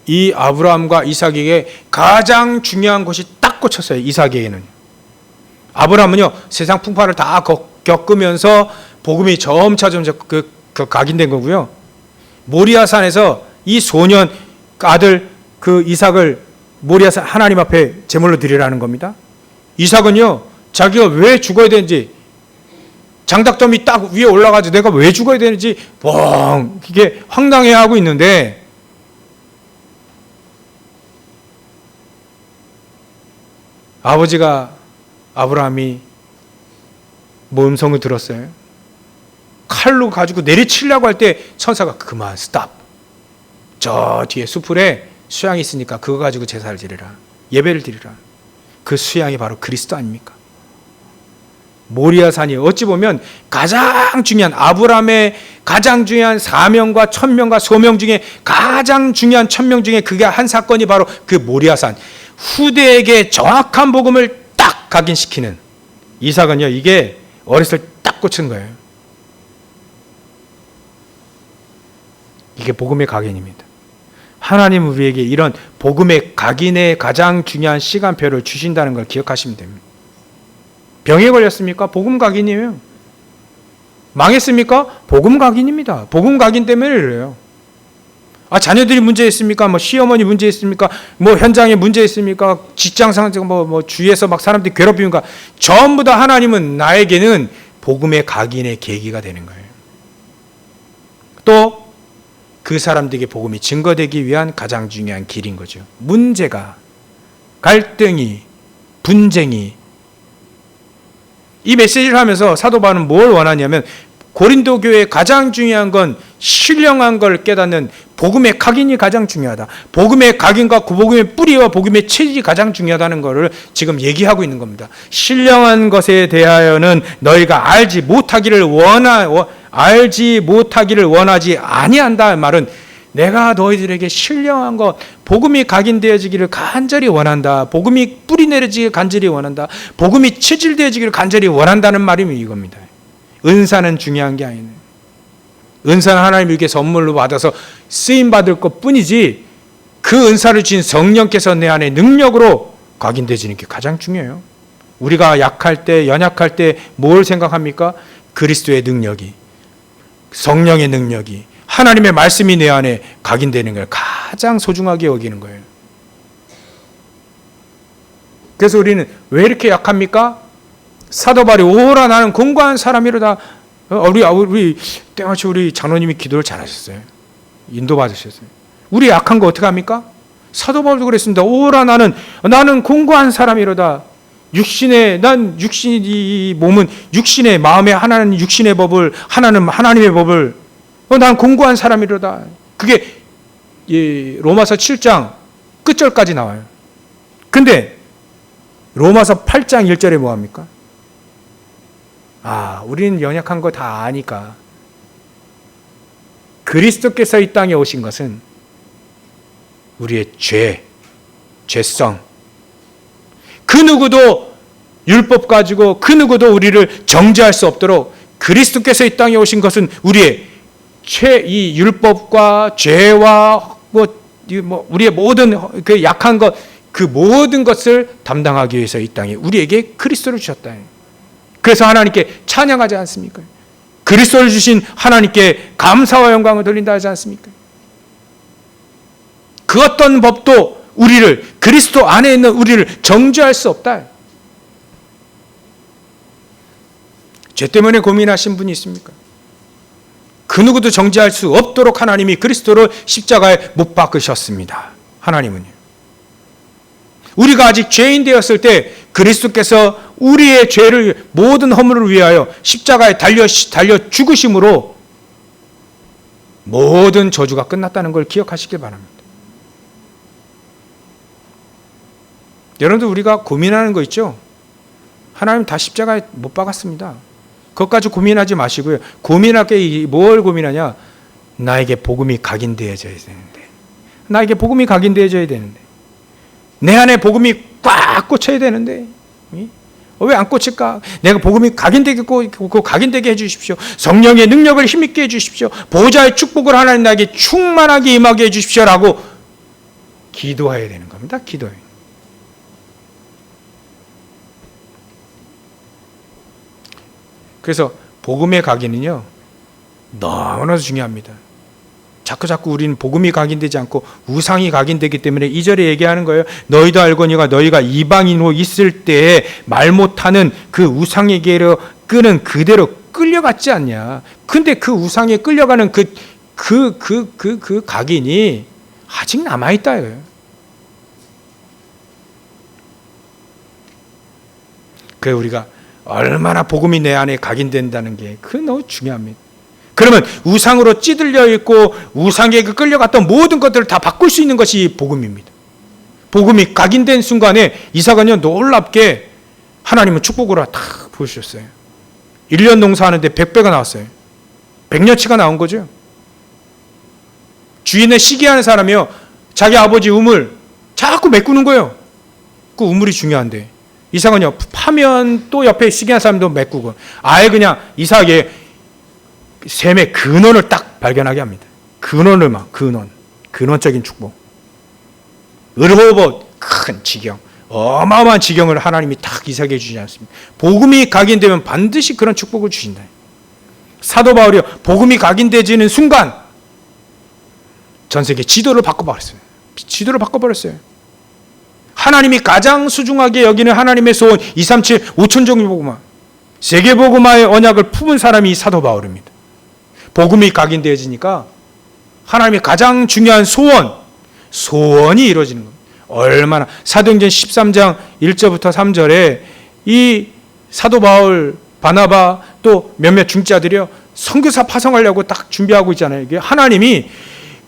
이 아브라함과 이삭에게 가장 중요한 것이 딱 꽂혔어요. 이삭에게는. 아브라함은요 세상 풍파를 다 겪으면서 복음이 점차 각인된 거고요. 모리아 산에서 이 소년 아들 그 이삭을 모리아 산 하나님 앞에 제물로 드리라는 겁니다. 이삭은요 자기가 왜 죽어야 되는지 장닭점이 딱 위에 올라가지고 내가 왜 죽어야 되는지 뻥 이게 황당해하고 있는데 아버지가 아브라함이 음성을 들었어요. 칼로 가지고 내리치려고 할 때 천사가 그만 스탑. 저 뒤에 수풀에 수양이 있으니까 그거 가지고 제사를 드리라. 예배를 드리라. 그 수양이 바로 그리스도 아닙니까? 모리아산이 어찌 보면 가장 중요한 아브라함의 가장 중요한 사명과 천명과 소명 중에 가장 중요한 천명 중에 그게 한 사건이 바로 그 모리아산. 후대에게 정확한 복음을 딱 각인시키는 이삭은요 이게 어렸을 때 딱 꽂힌 거예요. 이게 복음의 각인입니다. 하나님은 우리에게 이런 복음의 각인의 가장 중요한 시간표를 주신다는 걸 기억하시면 됩니다. 병에 걸렸습니까? 복음 각인이에요. 망했습니까? 복음 각인입니다. 복음 각인 때문에 이래요. 자녀들이 문제 있습니까? 시어머니 문제 있습니까? 현장에 문제 있습니까? 직장 상황 주위에서 막 사람들이 괴롭히니까 전부 다 하나님은 나에게는 복음의 각인의 계기가 되는 거예요. 또 그 사람들에게 복음이 증거되기 위한 가장 중요한 길인 거죠. 문제가, 갈등이, 분쟁이. 이 메시지를 하면서 사도 바울은 뭘 원하냐면 고린도 교회의 가장 중요한 건 신령한 걸 깨닫는 복음의 각인이 가장 중요하다. 복음의 각인과 그 복음의 뿌리와 복음의 체질이 가장 중요하다는 것을 지금 얘기하고 있는 겁니다. 신령한 것에 대하여는 너희가 알지 못하기를 원하지 아니한다. 말은 내가 너희들에게 신령한 것, 복음이 각인되어지기를 간절히 원한다. 복음이 뿌리 내려지기를 간절히 원한다. 복음이 체질되어지기를 간절히 원한다는 말이 이겁니다. 은사는 중요한 게 아니네. 은사는 하나님께 선물로 받아서 쓰임받을 것 뿐이지 그 은사를 주신 성령께서 내 안에 능력으로 각인되어지는 게 가장 중요해요. 우리가 약할 때, 연약할 때 뭘 생각합니까? 그리스도의 능력이, 성령의 능력이, 하나님의 말씀이 내 안에 각인되는 걸 가장 소중하게 여기는 거예요. 그래서 우리는 왜 이렇게 약합니까? 사도 바울이 오라 나는 공고한 사람이로다. 우리 때마치 우리 장로님이 기도를 잘하셨어요. 인도받으셨어요. 우리 약한 거 어떻게 합니까? 사도 바울도 그랬습니다. 오라 나는 공고한 사람이로다. 이 몸은 육신의 마음에 하나는 육신의 법을 하나는 하나님의 법을 난 공고한 사람이로다. 그게 로마서 7장 끝절까지 나와요. 근데 로마서 8장 1절에 뭐 합니까? 우리는 연약한 거 다 아니까. 그리스도께서 이 땅에 오신 것은 우리의 죄성. 그 누구도 율법 가지고 그 누구도 우리를 정죄할 수 없도록 그리스도께서 이 땅에 오신 것은 우리의 이 율법과 죄와 우리의 모든 그 약한 것, 그 모든 것을 담당하기 위해서 이 땅에 우리에게 그리스도를 주셨다. 그래서 하나님께 찬양하지 않습니까? 그리스도를 주신 하나님께 감사와 영광을 돌린다 하지 않습니까? 그 어떤 법도 우리를, 그리스도 안에 있는 우리를 정죄할 수 없다. 죄 때문에 고민하신 분이 있습니까? 그 누구도 정죄할 수 없도록 하나님이 그리스도를 십자가에 못 박으셨습니다. 하나님은요. 우리가 아직 죄인 되었을 때 그리스도께서 우리의 죄를 모든 허물을 위하여 십자가에 달려 죽으심으로 모든 저주가 끝났다는 걸 기억하시길 바랍니다. 여러분들 우리가 고민하는 거 있죠? 하나님 다 십자가에 못 박았습니다. 그것까지 고민하지 마시고요. 고민할 게 뭘 고민하냐? 나에게 복음이 각인되어져야 되는데, 나에게 복음이 각인되어져야 되는데, 내 안에 복음이 꽉 꽂혀야 되는데 왜 안 꽂힐까? 내가 복음이 각인되게 해주십시오. 성령의 능력을 힘있게 해주십시오. 보호자의 축복을 하나님 나에게 충만하게 임하게 해주십시오라고 기도해야 되는 겁니다. 기도해. 그래서 복음의 각인은요, 너무나 중요합니다. 자꾸 우리는 복음이 각인되지 않고 우상이 각인되기 때문에 2절에 얘기하는 거예요. 너희도 알거니와 너희가 이방인으로 있을 때에 말 못하는 그 우상에게로 끄는 그대로 끌려갔지 않냐. 근데 그 우상에 끌려가는 그 각인이 아직 남아있다. 그래, 우리가 얼마나 복음이 내 안에 각인된다는 게 그게 너무 중요합니다. 그러면 우상으로 찌들려 있고 우상에 끌려갔던 모든 것들을 다 바꿀 수 있는 것이 복음입니다. 복음이 각인된 순간에 이삭은요, 놀랍게 하나님은 축복으로 다 부으셨어요. 1년 농사하는데 100배가 나왔어요. 100년치가 나온 거죠. 주인의 시기하는 사람이요, 자기 아버지 우물 자꾸 메꾸는 거예요. 그 우물이 중요한데 이삭은요, 파면 또 옆에 시기하는 사람도 메꾸고, 아예 그냥 이삭의 셈의 근원을 딱 발견하게 합니다. 근원을 근원적인 축복. 르호봇 큰 지경, 어마어마한 지경을 하나님이 딱 이삭에게 주지 않습니다. 복음이 각인되면 반드시 그런 축복을 주신다. 사도 바울이요, 복음이 각인되지는 순간 전 세계 지도를 바꿔버렸어요. 지도를 바꿔버렸어요. 하나님이 가장 소중하게 여기는 하나님의 소원 237 5천종의 복음화, 세계 복음화의 언약을 품은 사람이 사도 바울입니다. 복음이 각인되어지니까 하나님의 가장 중요한 소원이 이루어지는 겁니다. 얼마나 사도행전 13장 1절부터 3절에 이 사도 바울, 바나바 또 몇몇 중자들이요, 선교사 파송하려고 딱 준비하고 있잖아요. 이게 하나님이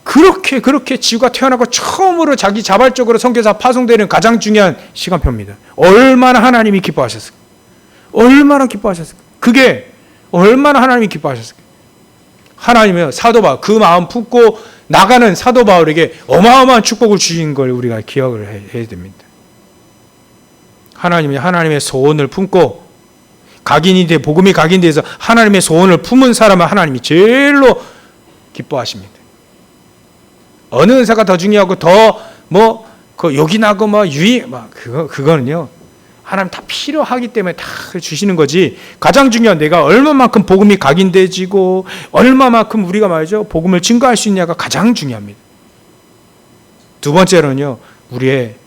그렇게 지구가 태어나고 처음으로 자기 자발적으로 선교사 파송되는 가장 중요한 시간표입니다. 얼마나 하나님이 기뻐하셨을까? 얼마나 기뻐하셨을까? 그게 얼마나 하나님이 기뻐하셨을까? 하나님은 사도 바울, 그 마음 품고 나가는 사도 바울에게 어마어마한 축복을 주신 걸 우리가 기억을 해야 됩니다. 하나님이 하나님의 소원을 품고 복음이 각인돼서 하나님의 소원을 품은 사람은 하나님이 제일로 기뻐하십니다. 어느 은사가 더 중요하고 요긴하고 그거는요, 하나님 다 필요하기 때문에 다 주시는 거지, 가장 중요한 내가 얼마만큼 복음이 각인되지고 얼마만큼 우리가 말이죠, 복음을 증거할 수 있냐가 가장 중요합니다. 두 번째로는요, 우리의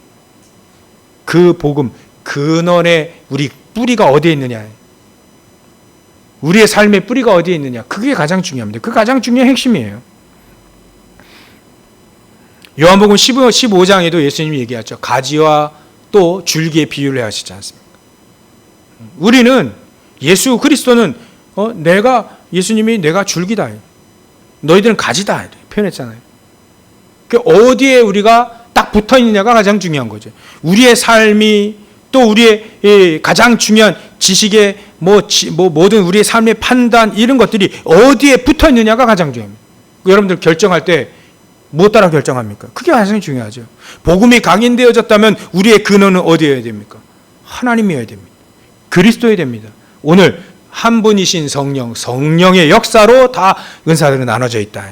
그 복음 근원에 우리 뿌리가 어디에 있느냐, 우리의 삶의 뿌리가 어디에 있느냐, 그게 가장 중요합니다. 그 가장 중요한 핵심이에요. 요한복음 15장에도 예수님이 얘기하죠. 가지와 또 줄기의 비유를 하시지 않습니까? 우리는 예수 그리스도는 예수님이 내가 줄기다, 너희들은 가지다 표현했잖아요. 어디에 우리가 딱 붙어 있느냐가 가장 중요한 거죠. 우리의 삶이 또 우리의 가장 중요한 지식의 모든 우리의 삶의 판단, 이런 것들이 어디에 붙어 있느냐가 가장 중요합니다. 여러분들 결정할 때 무엇 따라 결정합니까? 그게 가장 중요하죠. 복음이 각인되어졌다면 우리의 근원은 어디여야 됩니까? 하나님이어야 됩니다. 그리스도여야 됩니다. 오늘 한 분이신 성령의 역사로 다 은사들은 나눠져 있다.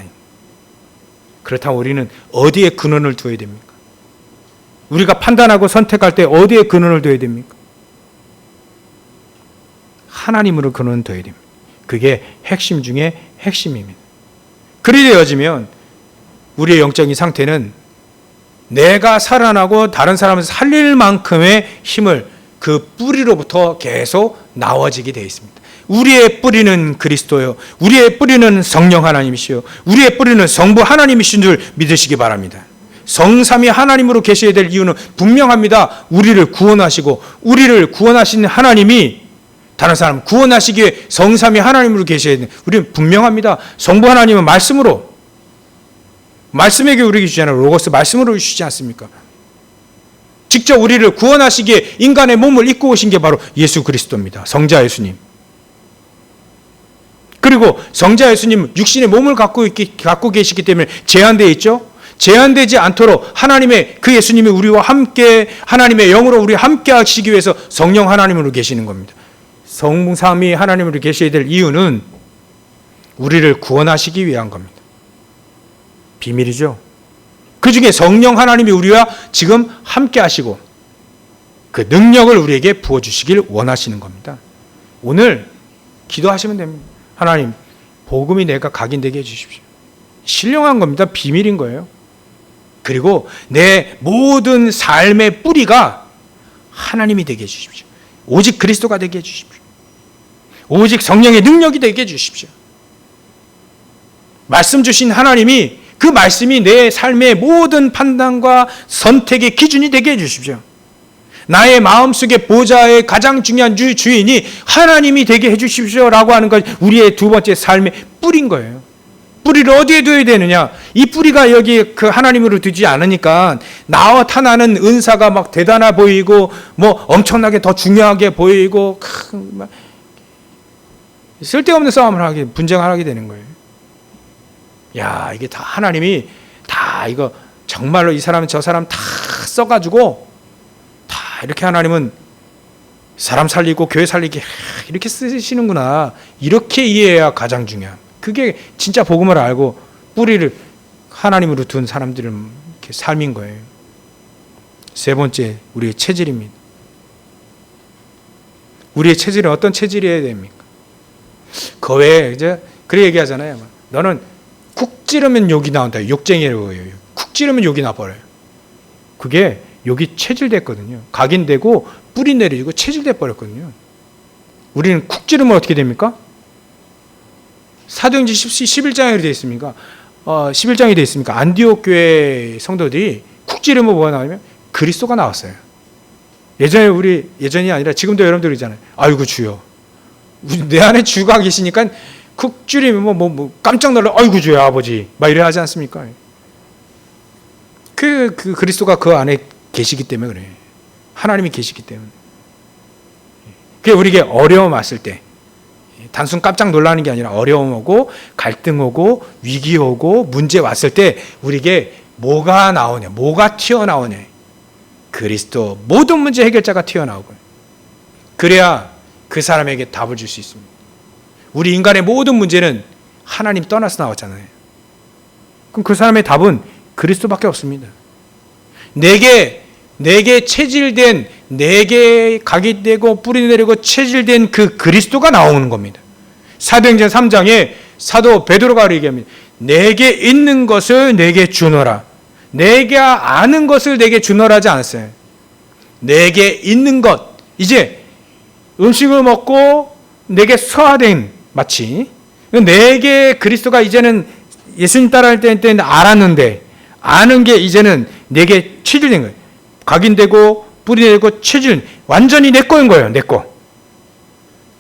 그렇다면 우리는 어디에 근원을 두어야 됩니까? 우리가 판단하고 선택할 때 어디에 근원을 둬야 됩니까? 하나님으로 근원을 둬야 됩니다. 그게 핵심 중에 핵심입니다. 그리 되어지면 우리의 영적인 상태는 내가 살아나고 다른 사람을 살릴 만큼의 힘을 그 뿌리로부터 계속 나와지게 되어 있습니다. 우리의 뿌리는 그리스도요, 우리의 뿌리는 성령 하나님이시요, 우리의 뿌리는 성부 하나님이신 줄 믿으시기 바랍니다. 성삼위 하나님으로 계셔야 될 이유는 분명합니다. 우리를 구원하시고 우리를 구원하신 하나님이 다른 사람 구원하시기 위해 성삼위 하나님으로 계셔야 되는, 우리는 분명합니다. 성부 하나님은 말씀에게 우리에게 주잖아요. 로고스 말씀으로 주시지 않습니까? 직접 우리를 구원하시기에 인간의 몸을 입고 오신 게 바로 예수 그리스도입니다. 성자 예수님. 그리고 성자 예수님 육신의 몸을 갖고 계시기 때문에 제한되어 있죠. 제한되지 않도록 하나님의 그 예수님이 우리와 함께 하나님의 영으로 우리와 함께 하시기 위해서 성령 하나님으로 계시는 겁니다. 성삼위 하나님으로 계셔야 될 이유는 우리를 구원하시기 위한 겁니다. 비밀이죠. 그 중에 성령 하나님이 우리와 지금 함께 하시고 그 능력을 우리에게 부어주시길 원하시는 겁니다. 오늘 기도하시면 됩니다. 하나님, 복음이 내가 각인되게 해주십시오. 신령한 겁니다. 비밀인 거예요. 그리고 내 모든 삶의 뿌리가 하나님이 되게 해주십시오. 오직 그리스도가 되게 해주십시오. 오직 성령의 능력이 되게 해주십시오. 말씀 주신 하나님이 그 말씀이 내 삶의 모든 판단과 선택의 기준이 되게 해주십시오. 나의 마음속의 보좌의 가장 중요한 주인이 하나님이 되게 해주십시오라고 하는 것, 우리의 두 번째 삶의 뿌리인 거예요. 뿌리를 어디에 둬야 되느냐? 이 뿌리가 여기 그 하나님으로 두지 않으니까 나타나는 은사가 막 대단해 보이고 뭐 엄청나게 더 중요하게 보이고 쓸데없는 싸움을 하게, 분쟁을 하게 되는 거예요. 야, 이게 다 하나님이 다 이거 정말로 이 사람 저 사람 다 써가지고 다 이렇게 하나님은 사람 살리고 교회 살리기 이렇게 쓰시는구나. 이렇게 이해해야 가장 중요한. 그게 진짜 복음을 알고 뿌리를 하나님으로 둔 사람들의 삶인 거예요. 세 번째, 우리의 체질입니다. 우리의 체질은 어떤 체질이어야 됩니까? 그 외에 이제 그래 얘기하잖아요. 너는 쿡 찌르면 욕이 나온다. 욕쟁이라고 해요. 쿡 찌르면 욕이 나버려요. 그게 욕이 체질됐거든요. 각인되고 뿌리 내리고 체질돼 버렸거든요. 우리는 쿡 찌르면 어떻게 됩니까? 사도행전 11장에 되어 있습니까? 11장에 되어 있습니까? 안디옥 교회 성도들이 쿡 찌르면 뭐가 나오냐면 그리스도가 나왔어요. 예전이 아니라 지금도 여러분들 있잖아요. 아이고 주여. 내 안에 주가 계시니까 쿡 찌르면 뭐 깜짝 놀라. 아이고 주여 아버지. 막 이래 하지 않습니까? 그 그리스도가 그 안에 계시기 때문에 그래요. 하나님이 계시기 때문에. 그게 우리에게 어려움 왔을 때 단순 깜짝 놀라는 게 아니라 어려움 오고 갈등 오고 위기 오고 문제 왔을 때 우리에게 뭐가 나오냐, 뭐가 튀어나오냐. 그리스도 모든 문제 해결자가 튀어나오고 그래야 그 사람에게 답을 줄 수 있습니다. 우리 인간의 모든 문제는 하나님 떠나서 나왔잖아요. 그럼 그 사람의 답은 그리스도밖에 없습니다. 내게 체질된, 내게 각인되고 뿌리내리고 체질된 그 그리스도가 나오는 겁니다. 사도행전 3장에 사도 베드로가 얘기합니다. 내게 있는 것을 내게 주노라. 내가 아는 것을 내게 주노라 하지 않았어요. 내게 있는 것. 이제 음식을 먹고 내게 소화된 마치 내게 그리스도가 이제는 예수님 따라할 때는 알았는데 아는 게 이제는 내게 체질된 거예요. 각인되고 뿌리내리고 체질 완전히 내 거인 거예요. 내 거.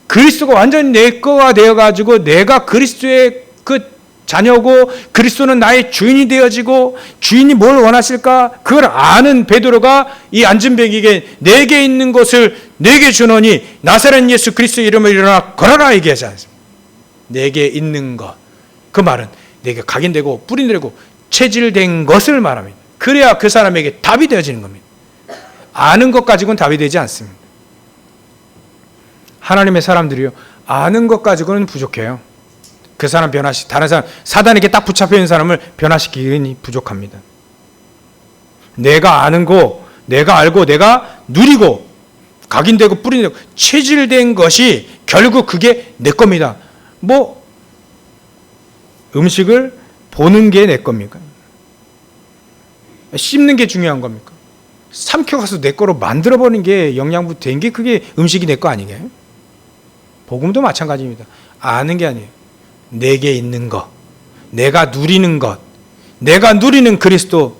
그리스도가 완전히 내 거가 되어가지고 내가 그리스도의 그 자녀고 그리스도는 나의 주인이 되어지고 주인이 뭘 원하실까? 그걸 아는 베드로가 이 안진뱅이에게 내게 있는 것을 내게 주노니 나사렛 예수 그리스도의 이름으로 일어나 걸어라 얘기하지 않습니다. 내게 있는 것. 그 말은 내게 각인되고 뿌리내리고 체질된 것을 말합니다. 그래야 그 사람에게 답이 되어지는 겁니다. 아는 것 가지고는 답이 되지 않습니다. 하나님의 사람들이요, 아는 것 가지고는 부족해요. 그 사람 다른 사람, 사단에게 딱 붙잡혀 있는 사람을 변화시키기는 부족합니다. 내가 아는 거, 내가 알고, 내가 누리고, 각인되고 뿌리내고 체질된 것이 결국 그게 내 겁니다. 뭐 음식을 보는 게 내 겁니까? 씹는 게 중요한 겁니까? 삼켜가서 내 거로 만들어버리는 게 영양분 된 게 그게 음식이 내 거 아니게요? 복음도 마찬가지입니다. 아는 게 아니에요. 내게 있는 것, 내가 누리는 것, 내가 누리는 그리스도,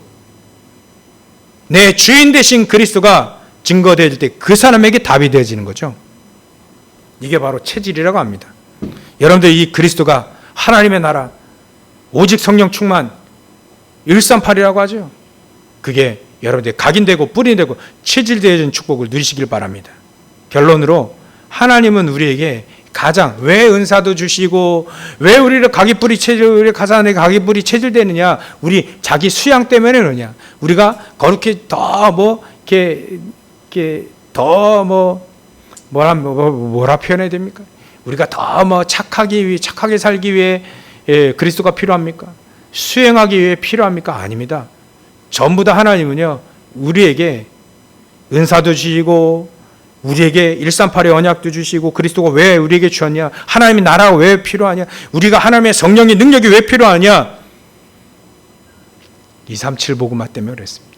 내 주인 되신 그리스도가 증거될 때 그 사람에게 답이 되어지는 거죠. 이게 바로 체질이라고 합니다. 여러분들 이 그리스도가 하나님의 나라, 오직 성령 충만, 138이라고 하죠. 그게 여러분들 각인되고 뿌리되고 체질되어진 축복을 누리시길 바랍니다. 결론으로 하나님은 우리에게 가장 왜 은사도 주시고 왜 우리를 가기뿌리 체질, 우리 가산에 가기뿌리 체질되느냐? 우리 자기 수양 때문에 그러냐? 우리가 거룩히 더 뭐 이렇게 더 뭐라 표현해야 됩니까? 우리가 더 뭐 착하게 살기 위해 그리스도가 필요합니까? 수행하기 위해 필요합니까? 아닙니다. 전부 다 하나님은요, 우리에게 은사도 주시고 우리에게 138의 언약도 주시고, 그리스도가 왜 우리에게 주었냐? 하나님의 나라가 왜 필요하냐? 우리가 하나님의 성령의 능력이 왜 필요하냐? 237 복음화 때문에 그랬습니다.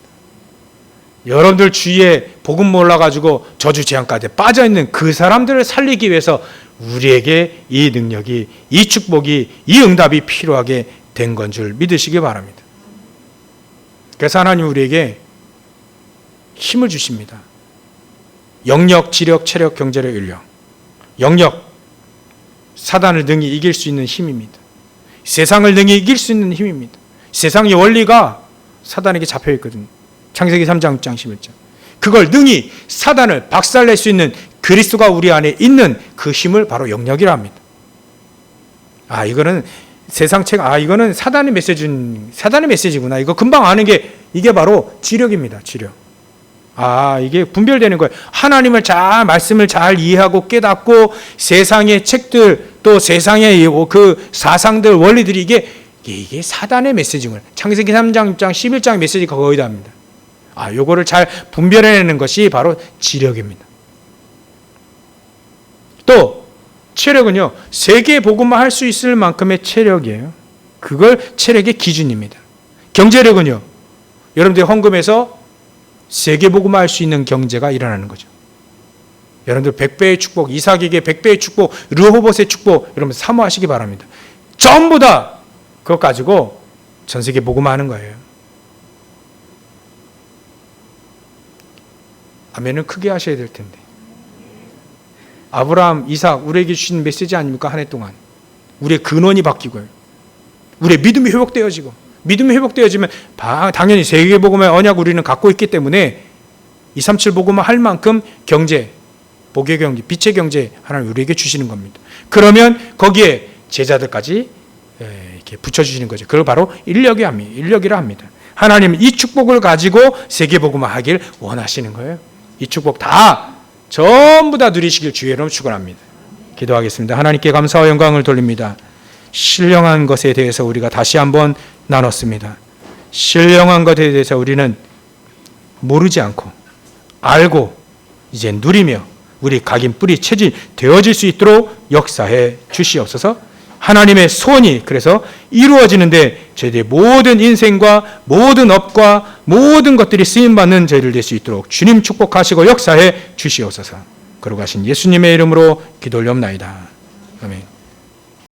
여러분들 주위에 복음 몰라가지고 저주 재앙 가운데 빠져있는 그 사람들을 살리기 위해서 우리에게 이 능력이, 이 축복이, 이 응답이 필요하게 된 건 줄 믿으시기 바랍니다. 그래서 하나님 우리에게 힘을 주십니다. 영력, 지력, 체력, 경제력, 인력. 영력, 사단을 능히 이길 수 있는 힘입니다. 세상을 능히 이길 수 있는 힘입니다. 세상의 원리가 사단에게 잡혀 있거든요. 창세기 3장, 6장, 11장. 그걸 능히 사단을 박살낼 수 있는 그리스도가 우리 안에 있는 그 힘을 바로 영력이라 합니다. 이거는 세상 책, 이거는 사단의 메시지구나. 이거 금방 아는 게 이게 바로 지력입니다. 지력. 이게 분별되는 거예요. 하나님을 말씀을 잘 이해하고 깨닫고 세상의 책들, 또 세상의 그 사상들, 원리들이 이게 사단의 메시지인 거예요. 창세기 3장, 6장, 11장 메시지가 거의 다 합니다. 요거를 잘 분별해내는 것이 바로 지력입니다. 또 체력은요, 세계 복음만 할 수 있을 만큼의 체력이에요. 그걸 체력의 기준입니다. 경제력은요, 여러분들이 헌금해서 세계 복음만 할 수 있는 경제가 일어나는 거죠. 여러분들 100배의 축복, 이삭에게 100배의 축복, 르호봇의 축복, 여러분 사모하시기 바랍니다. 전부 다 그것 가지고 전 세계 복음하는 거예요. 아멘은 크게 하셔야 될 텐데. 아브라함, 이삭, 우리에게 주신 메시지 아닙니까? 한 해 동안. 우리의 근원이 바뀌고요. 우리의 믿음이 회복되어지고, 믿음이 회복되어지면 당연히 세계복음의 언약 우리는 갖고 있기 때문에 237 복음을 할 만큼 경제, 복의 경제, 빛의 경제 하나님 우리에게 주시는 겁니다. 그러면 거기에 제자들까지 이렇게 붙여주시는 거죠. 그걸 바로 인력이라 합니다. 하나님은 이 축복을 가지고 세계복음을 하길 원하시는 거예요. 이 축복 전부 다 누리시길 주의 이름으로 축원합니다. 기도하겠습니다. 하나님께 감사와 영광을 돌립니다. 신령한 것에 대해서 우리가 다시 한번 나눴습니다. 신령한 것에 대해서 우리는 모르지 않고 알고 이제 누리며 우리 각인 뿌리 체질 되어질 수 있도록 역사해 주시옵소서. 하나님의 소원이 그래서 이루어지는데 저희들의 모든 인생과 모든 업과 모든 것들이 쓰임받는 저희들 될 수 있도록 주님 축복하시고 역사해 주시옵소서. 그러고 가신 예수님의 이름으로 기도 올려옵나이다. 아멘.